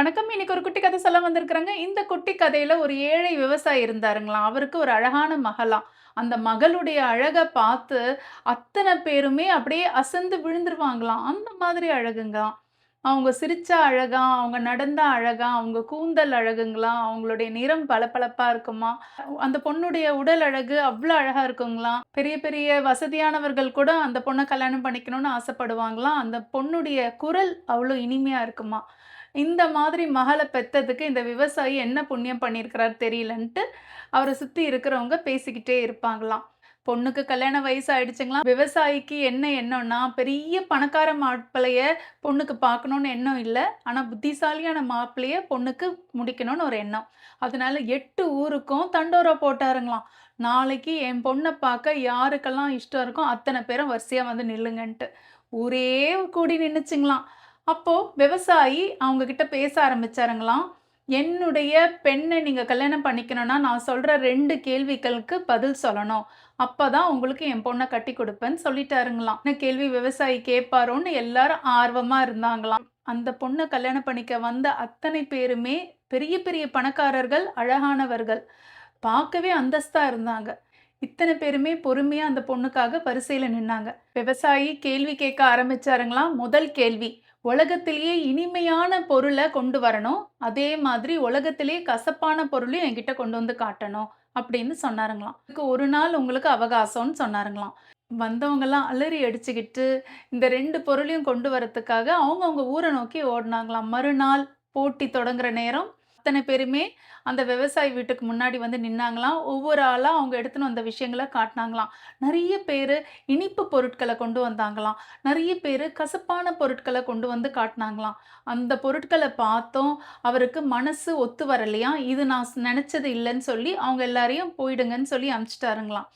வணக்கம். இன்னைக்கு ஒரு குட்டி கதை சொல்ல வந்திருக்கிறேங்க. இந்த குட்டி கதையில ஒரு ஏழை விவசாயி இருந்தாருங்களாம். அவருக்கு ஒரு அழகான மகளாம். அந்த மகளுடைய அழக பார்த்து அத்தன பேருமே அப்படியே அசந்து விழுந்துருவாங்களாம். அந்த மாதிரி அழகுங்களாம். அவங்க சிரிச்சா அழகாம், அவங்க நடந்தா அழகாம், அவங்க கூந்தல் அழகுங்களாம், அவங்களுடைய நிறம் பளபளப்பா இருக்குமாம். அந்த பொண்ணுடைய உடல் அழகு அவ்ளோ அழகா இருக்குங்களாம். பெரிய பெரிய வசதியானவர்கள் கூட அந்த பொண்ண கல்யாணம் பண்ணிக்கணும்னு ஆசைப்படுவாங்களாம். அந்த பொண்ணுடைய குரல் அவ்ளோ இனிமையா இருக்குமாம். இந்த மாதிரி மகள பெத்ததுக்கு இந்த விவசாயி என்ன புண்ணியம் பண்ணியிருக்கிறாரு தெரியலன்ட்டு, அவர சுத்தி இருக்கிறவங்க பேசிக்கிட்டே இருப்பாங்களாம். பொண்ணுக்கு கல்யாண வயசு ஆயிடுச்சுங்களாம். விவசாயிக்கு என்ன எண்ணம்னா, பெரிய பணக்கார மாப்பிள்ளைய பொண்ணுக்கு பார்க்கணும்னு எண்ணம் இல்ல. ஆனா புத்திசாலியான மாப்பிள்ளைய பொண்ணுக்கு முடிக்கணும்னு ஒரு எண்ணம். அதனால 8 ஊருக்கும் தண்டோரா போட்டாருங்களாம். நாளைக்கு என் பொண்ண பார்க்க யாருக்கெல்லாம் இஷ்டம் இருக்கோ, அத்தன பேரும் வரிசையா வந்து நில்லுங்கன்ட்டு. ஊரே கூடி நின்னுச்சுங்களாம். அப்போ விவசாயி அவங்க கிட்ட பேச ஆரம்பிச்சாருங்களாம். "என்னுடைய பெண்ண நீங்க கல்யாணம் பண்ணிக்கணும்னா, நான் சொல்ற 2 கேள்விகளுக்கு பதில் சொல்லணும். அப்பதான் உங்களுக்கு என் பொண்ண கட்டிக் குடுப்பேன்னு" சொல்லிட்டாருங்களாம். என்ன கேள்வி விவசாயி கேட்பாரோன்னு எல்லாரும் ஆர்வமா இருந்தாங்களாம். அந்த பொண்ண கல்யாணம் பண்ணிக்க வந்த அத்தனை பேருமே பெரிய பெரிய பணக்காரர்கள், அழகானவர்கள். பார்க்கவே அந்தஸ்தா இருந்தாங்க. இத்தன பேருமே பொறுமையா அந்த பொண்ணுக்காக வரிசையில நின்னாங்க. விவசாயி கேள்வி கேட்க ஆரம்பிச்சாருங்களாம். முதல் கேள்வி, "உலகத்திலேயே இனிமையான பொருள கொண்டு வரணும். அதே மாதிரி உலகத்திலேயே கசப்பான பொருளையும் என்கிட்ட கொண்டு வந்து காட்டணும்." அப்படின்னு சொன்னாருங்களாம். "இதுக்கு 1 நாள் உங்களுக்கு அவகாசம்னு" சொன்னாருங்களாம். வந்தவங்கலாம் அலறி அடிச்சுக்கிட்டு, இந்த 2 பொருளையும் கொண்டு வரதுக்காக அவங்கவங்க ஊர நோக்கி ஓடுனாங்களாம். மறுநாள் போட்டி தொடங்குற நேரம், அத்தன பேருமே அந்த விவசாயி வீட்டுக்கு முன்னாடி வந்து நின்னாங்களாம். ஒவ்வொரு ஆளா அவங்க எடுத்துன்னு வந்த விஷயங்கள காட்டுனாங்களாம். நெறைய பேரு இனிப்பு பொருட்கள கொண்டு வந்தாங்களாம். நெறைய பேரு கசப்பான பொருட்கள கொண்டு வந்து காட்டுனாங்களாம். அந்த பொருட்கள பார்த்தோம். அவருக்கு மனசு ஒத்து வரலையாம். இது நான் நெனச்சது இல்லன்னு சொல்லி, அவங்க எல்லாரையும் போயிடுங்கன்னு சொல்லி அனுப்பிச்சுட்டாருங்களாம்.